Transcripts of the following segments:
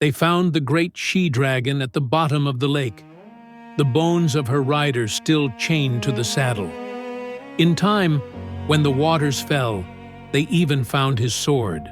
They found the great she-dragon at the bottom of the lake, the bones of her rider still chained to the saddle. In time, when the waters fell, they even found his sword.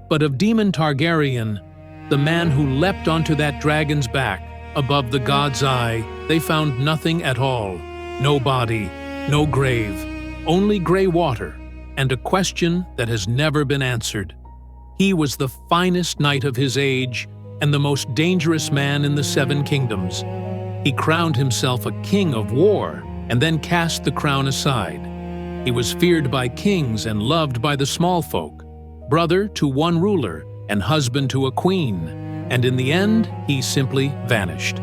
But of Daemon Targaryen, the man who leapt onto that dragon's back, above the god's eye, they found nothing at all. No body, no grave, only gray water, and a question that has never been answered. He was the finest knight of his age and the most dangerous man in the Seven Kingdoms. He crowned himself a king of war and then cast the crown aside. He was feared by kings and loved by the small folk, brother to one ruler and husband to a queen, and in the end, he simply vanished.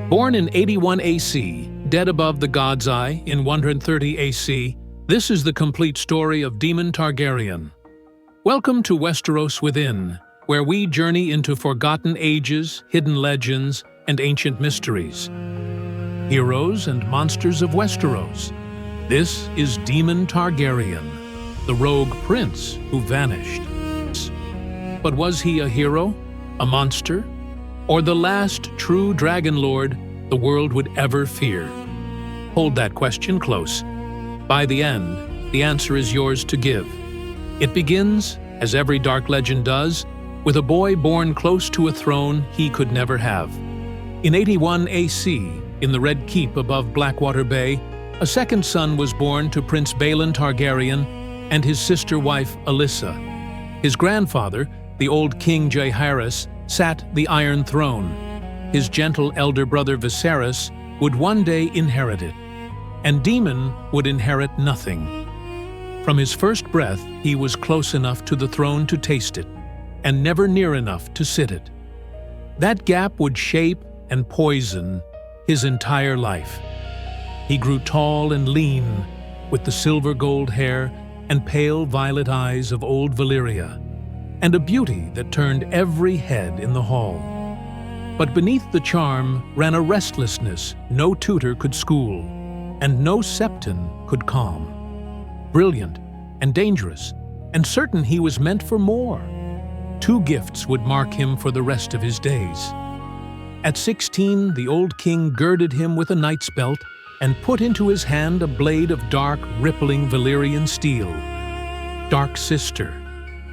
Born in 81 AC, dead above the god's eye in 130 AC, this is the complete story of Daemon Targaryen. Welcome to Westeros Within, where we journey into forgotten ages, hidden legends, and ancient mysteries. Heroes and monsters of Westeros. This is Daemon Targaryen, the rogue prince who vanished. But was he a hero, a monster, or the last true dragonlord the world would ever fear? Hold that question close. By the end, the answer is yours to give. It begins, as every dark legend does, with a boy born close to a throne he could never have. In 81 AC, in the Red Keep above Blackwater Bay, a second son was born to Prince Balon Targaryen and his sister wife Alyssa. His grandfather, the old King Jaehaerys, sat the Iron Throne. His gentle elder brother Viserys would one day inherit it, and Daemon would inherit nothing. From his first breath, he was close enough to the throne to taste it, and never near enough to sit it. That gap would shape and poison his entire life. He grew tall and lean, with the silver gold hair and pale violet eyes of old Valyria, and a beauty that turned every head in the hall. But beneath the charm ran a restlessness no tutor could school, and no septon could calm. Brilliant and dangerous, and certain he was meant for more. Two gifts would mark him for the rest of his days. At 16, the old king girded him with a knight's belt and put into his hand a blade of dark, rippling Valyrian steel. Dark Sister,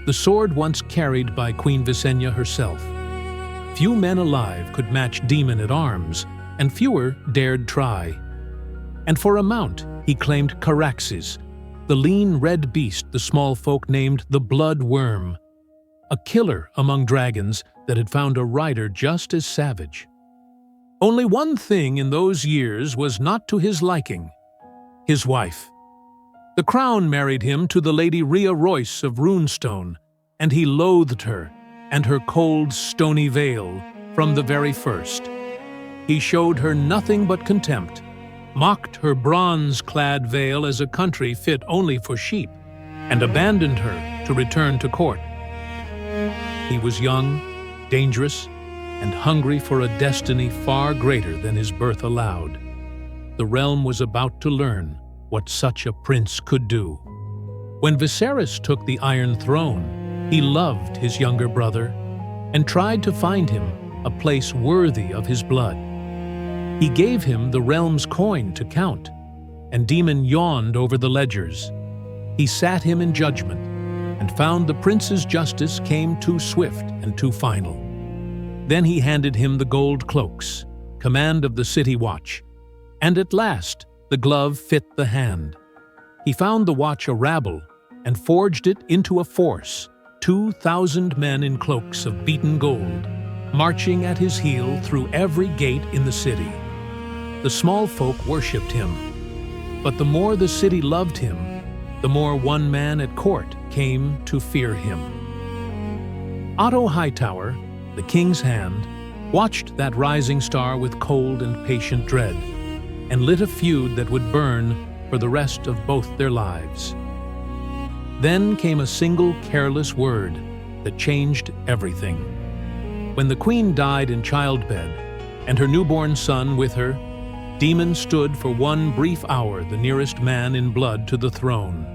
the sword once carried by Queen Visenya herself. Few men alive could match Daemon at arms, and fewer dared try. And for a mount, he claimed Caraxes, the lean red beast the small folk named the Blood Wyrm, a killer among dragons that had found a rider just as savage. Only one thing in those years was not to his liking: his wife. The crown married him to the Lady Rhea Royce of Runestone, and he loathed her and her cold, stony veil from the very first. He showed her nothing but contempt, mocked her bronze-clad veil as a country fit only for sheep, and abandoned her to return to court. He was young, dangerous, and hungry for a destiny far greater than his birth allowed. The realm was about to learn what such a prince could do. When Viserys took the Iron Throne, he loved his younger brother and tried to find him a place worthy of his blood. He gave him the realm's coin to count, and Daemon yawned over the ledgers. He sat him in judgment and found the prince's justice came too swift and too final. Then he handed him the gold cloaks, command of the city watch, and at last the glove fit the hand. He found the watch a rabble and forged it into a force, 2,000 men in cloaks of beaten gold, marching at his heel through every gate in the city. The small folk worshipped him, but the more the city loved him, the more one man at court came to fear him. Otto Hightower, the king's hand, watched that rising star with cold and patient dread, and lit a feud that would burn for the rest of both their lives. Then came a single careless word that changed everything. When the queen died in childbed, and her newborn son with her, Daemon stood for one brief hour the nearest man in blood to the throne,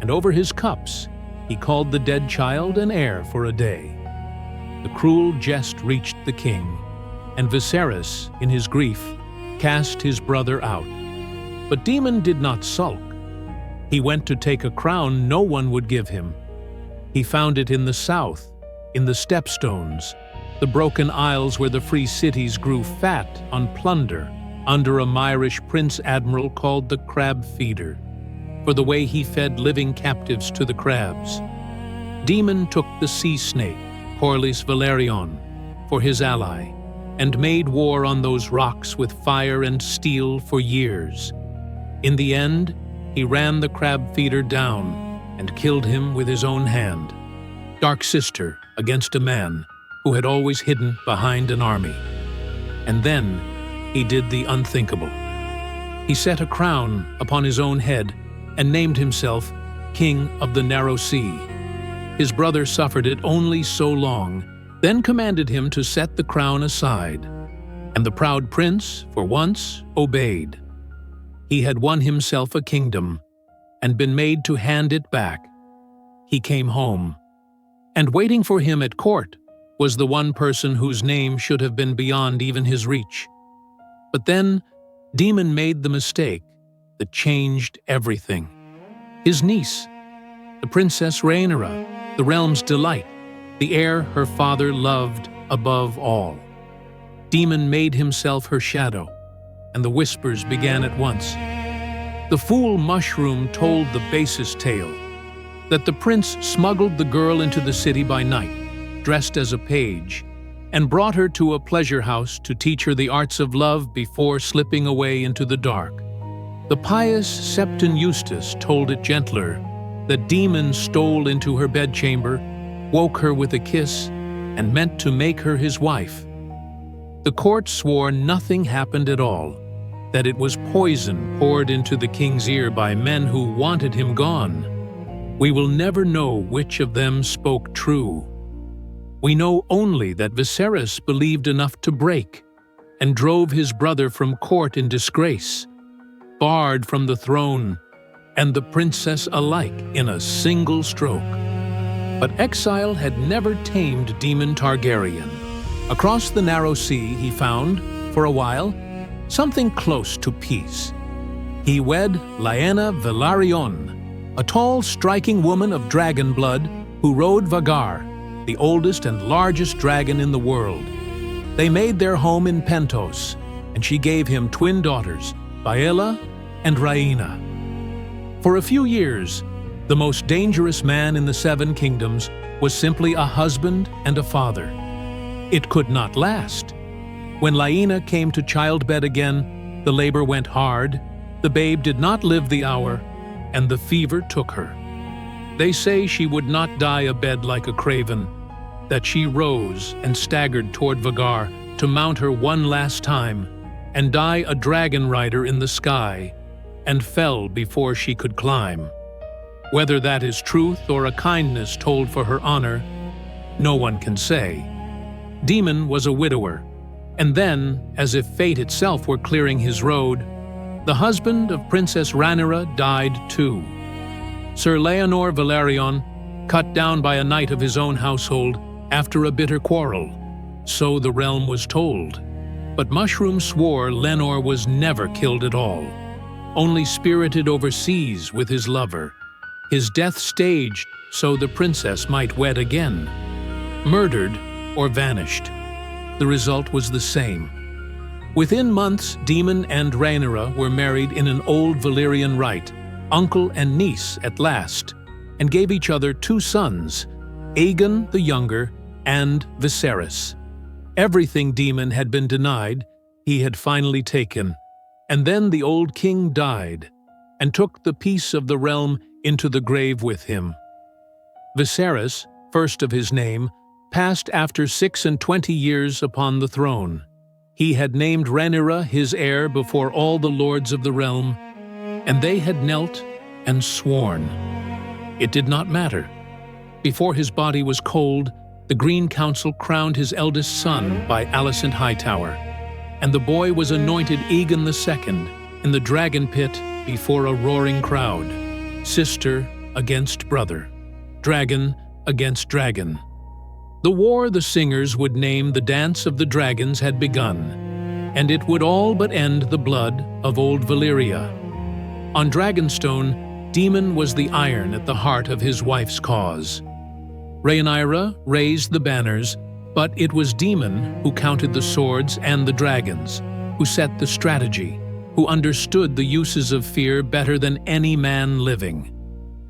and over his cups he called the dead child an heir for a day. the cruel jest reached the king, and Viserys, in his grief, cast his brother out. But Daemon did not sulk. He went to take a crown no one would give him. He found it in the south, in the Stepstones, the broken isles where the free cities grew fat on plunder under a Myrish prince admiral called the Crab Feeder, for the way he fed living captives to the crabs. Daemon took the sea snake, Corlys Velaryon, for his ally, and made war on those rocks with fire and steel for years. In the end, he ran the Crab Feeder down and killed him with his own hand. Dark sister against a man who had always hidden behind an army. And then he did the unthinkable. He set a crown upon his own head and named himself King of the Narrow Sea. His brother suffered it only so long, then commanded him to set the crown aside. And the proud prince, for once, obeyed. He had won himself a kingdom and been made to hand it back. He came home, and waiting for him at court was the one person whose name should have been beyond even his reach. But then Daemon made the mistake that changed everything. His niece, the Princess Rhaenyra, the realm's delight, the heir her father loved above all. Daemon made himself her shadow, and the whispers began at once. The fool mushroom told the basest tale, that the prince smuggled the girl into the city by night, dressed as a page, and brought her to a pleasure house to teach her the arts of love before slipping away into the dark. The pious Septon Eustace told it gentler, that Daemon stole into her bedchamber, woke her with a kiss, and meant to make her his wife. The court swore nothing happened at all, that it was poison poured into the king's ear by men who wanted him gone. We will never know which of them spoke true. We know only that Viserys believed enough to break, and drove his brother from court in disgrace, barred from the throne, and the princess alike in a single stroke. But Exile had never tamed Daemon Targaryen. Across the narrow sea he found, for a while, something close to peace. He wed Laena Velaryon, a tall, striking woman of dragon blood who rode Vhagar, the oldest and largest dragon in the world. They made their home in Pentos, and she gave him twin daughters, Baela and Rhaenyra. For a few years, the most dangerous man in the Seven Kingdoms was simply a husband and a father. It could not last. When Laena came to childbed again, the labor went hard, the babe did not live the hour, and the fever took her. They say she would not die abed like a craven, that she rose and staggered toward Vhagar to mount her one last time and die a dragon rider in the sky, and fell before she could climb. Whether that is truth or a kindness told for her honor, no one can say. Daemon was a widower, and then, as if fate itself were clearing his road, the husband of Princess Rhaenyra died too. Sir Leonor Velaryon, cut down by a knight of his own household after a bitter quarrel, so the realm was told. But Mushroom swore Lenor was never killed at all, only spirited overseas with his lover, his death staged so the princess might wed again. Murdered or vanished. The result was the same. Within months, Daemon and Rhaenyra were married in an old Valyrian rite, uncle and niece at last, and gave each other two sons, Aegon the younger and Viserys. Everything Daemon had been denied, he had finally taken, and then the old king died, and took the peace of the realm into the grave with him. Viserys, first of his name, passed after 26 years upon the throne. He had named Rhaenyra his heir before all the lords of the realm, and they had knelt and sworn. It did not matter. Before his body was cold, the Green Council crowned his eldest son by Alicent Hightower, and the boy was anointed Aegon II in the dragon pit before a roaring crowd. Sister against brother, dragon against dragon. The war the singers would name the Dance of the Dragons had begun, and it would all but end the blood of old Valyria. On Dragonstone, Daemon was the iron at the heart of his wife's cause. Rhaenyra raised the banners, but it was Daemon who counted the swords and the dragons, who set the strategy, who understood the uses of fear better than any man living.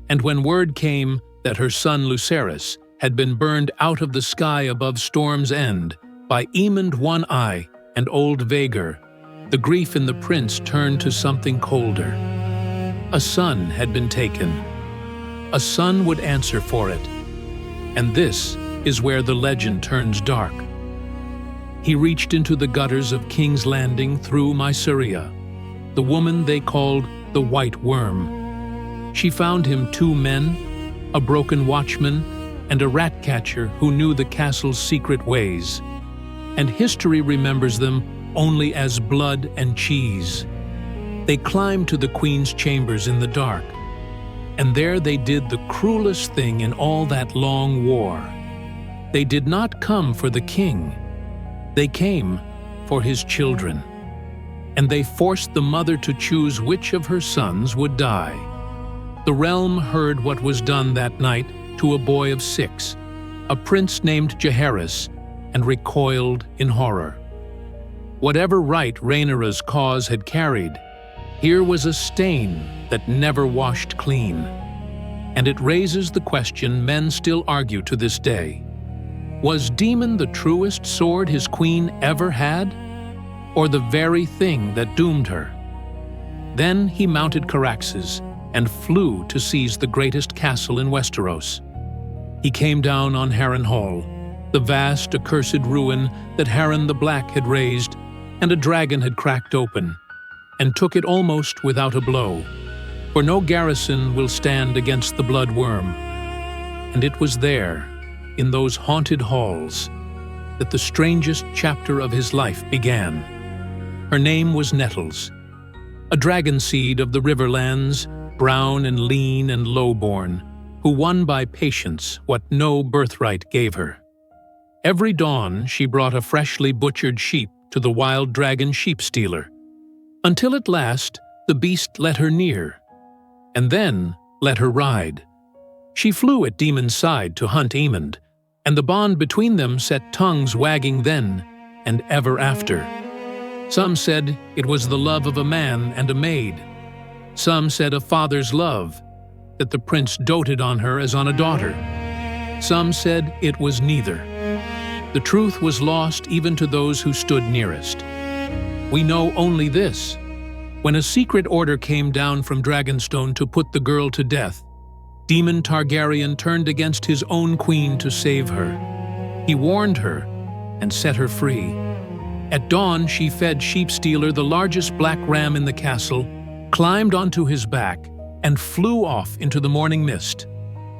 And when word came that her son Lucerys had been burned out of the sky above Storm's End by Aemond One-Eye and old Vhagar, the grief in the prince turned to something colder. A son had been taken. A son would answer for it. And this is where the legend turns dark. He reached into the gutters of King's Landing through Mysaria, the woman they called the White Worm. She found him 2 men, a broken watchman, and a rat catcher who knew the castle's secret ways. And history remembers them only as blood and cheese. They climbed to the queen's chambers in the dark, and there they did the cruelest thing in all that long war. They did not come for the king. They came for his children. And they forced the mother to choose which of her sons would die. The realm heard what was done that night to a boy of 6, a prince named Jaehaerys, and recoiled in horror. Whatever right Rhaenyra's cause had carried, here was a stain that never washed clean. And it raises the question men still argue to this day. Was Daemon the truest sword his queen ever had? Or the very thing that doomed her? Then he mounted Caraxes and flew to seize the greatest castle in Westeros. He came down on Harrenhal, the vast accursed ruin that Harren the Black had raised and a dragon had cracked open, and took it almost without a blow, for no garrison will stand against the Blood Wyrm. And it was there, in those haunted halls, that the strangest chapter of his life began. Her name was Nettles, a dragon seed of the Riverlands, brown and lean and low-born, who won by patience what no birthright gave her. Every dawn she brought a freshly butchered sheep to the wild dragon sheep-stealer, until at last the beast let her near, and then let her ride. She flew at Daemon's side to hunt Aemond, and the bond between them set tongues wagging then and ever after. Some said it was the love of a man and a maid. Some said a father's love, that the prince doted on her as on a daughter. Some said it was neither. The truth was lost even to those who stood nearest. We know only this. When a secret order came down from Dragonstone to put the girl to death, Daemon Targaryen turned against his own queen to save her. He warned her and set her free. At dawn, she fed Sheepstealer the largest black ram in the castle, climbed onto his back, and flew off into the morning mist,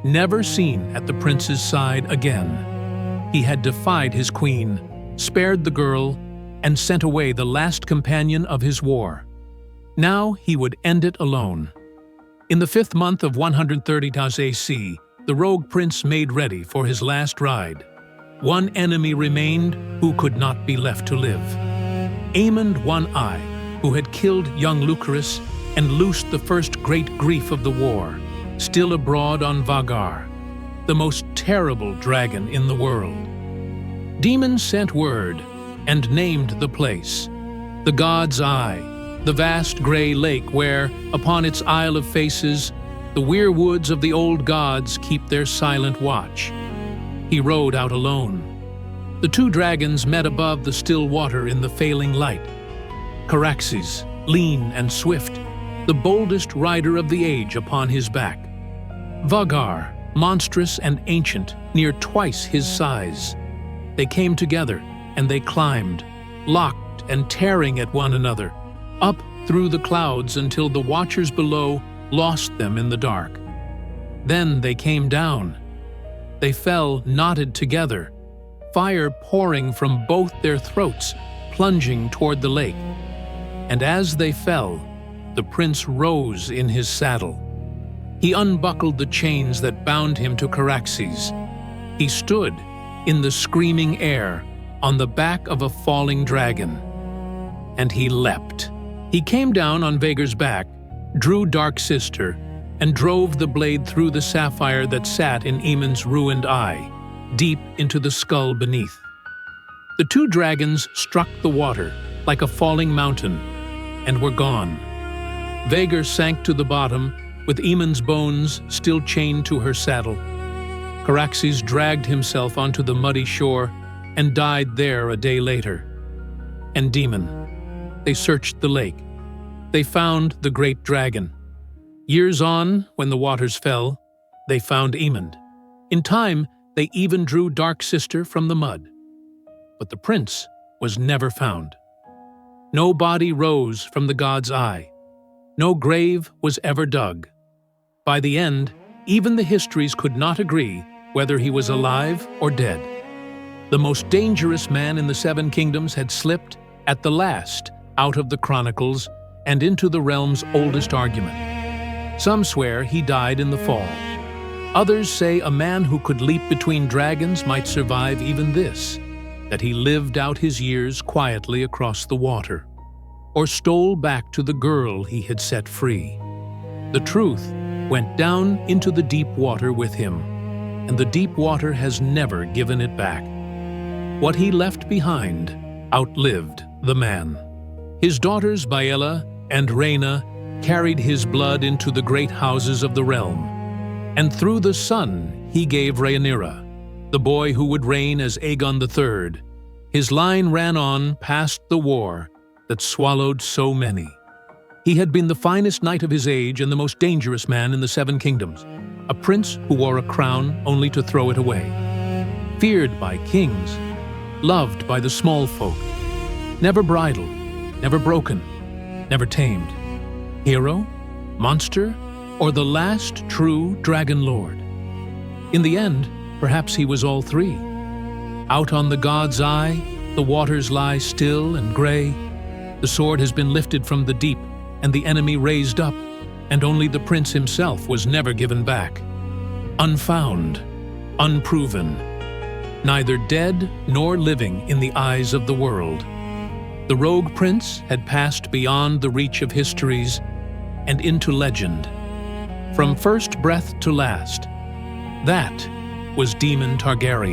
never seen at the prince's side again. He had defied his queen, spared the girl, and sent away the last companion of his war. Now he would end it alone. In the 5th month of 130 AC, the rogue prince made ready for his last ride. One enemy remained who could not be left to live. Aemond One-Eye, who had killed young Lucerys and loosed the first great grief of the war, still abroad on Vhagar, the most terrible dragon in the world. Daemon sent word and named the place, the God's Eye, the vast grey lake where, upon its Isle of Faces, the weirwoods of the old gods keep their silent watch. He rode out alone. The 2 dragons met above the still water in the failing light. Caraxes, lean and swift, the boldest rider of the age upon his back. Vhagar, monstrous and ancient, near twice his size. They came together, and they climbed, locked and tearing at one another, up through the clouds until the watchers below lost them in the dark. Then they came down. They fell knotted together, fire pouring from both their throats, plunging toward the lake. And as they fell, the prince rose in his saddle. He unbuckled the chains that bound him to Caraxes. He stood, in the screaming air, on the back of a falling dragon. And he leapt. He came down on Vhagar's back, drew Dark Sister, and drove the blade through the sapphire that sat in Aemon's ruined eye, deep into the skull beneath. The two dragons struck the water like a falling mountain, and were gone. Vhagar sank to the bottom, with Aemon's bones still chained to her saddle. Caraxes dragged himself onto the muddy shore and died there a day later. And Daemon. They searched the lake. They found the great dragon. Years on, when the waters fell, they found Aemon. In time, they even drew Dark Sister from the mud. But the prince was never found. No body rose from the god's eye. No grave was ever dug. By the end, even the histories could not agree whether he was alive or dead. The most dangerous man in the Seven Kingdoms had slipped, at the last, out of the chronicles and into the realm's oldest argument. Some swear he died in the fall. Others say a man who could leap between dragons might survive even this, that he lived out his years quietly across the water, or stole back to the girl he had set free. The truth went down into the deep water with him, and the deep water has never given it back. What he left behind outlived the man. His daughters Baela and Rhaenyra carried his blood into the great houses of the realm, and through the son he gave Rhaenyra, the boy who would reign as Aegon III. His line ran on past the war that swallowed so many. He had been the finest knight of his age and the most dangerous man in the Seven Kingdoms, a prince who wore a crown only to throw it away. Feared by kings, loved by the small folk, never bridled, never broken, never tamed. Hero, monster, or the last true dragonlord? In the end, perhaps he was all three. Out on the god's eye, the waters lie still and gray. The sword has been lifted from the deep, and the enemy raised up, and only the prince himself was never given back. Unfound, unproven, neither dead nor living in the eyes of the world. The rogue prince had passed beyond the reach of histories and into legend. From first breath to last, that was Daemon Targaryen.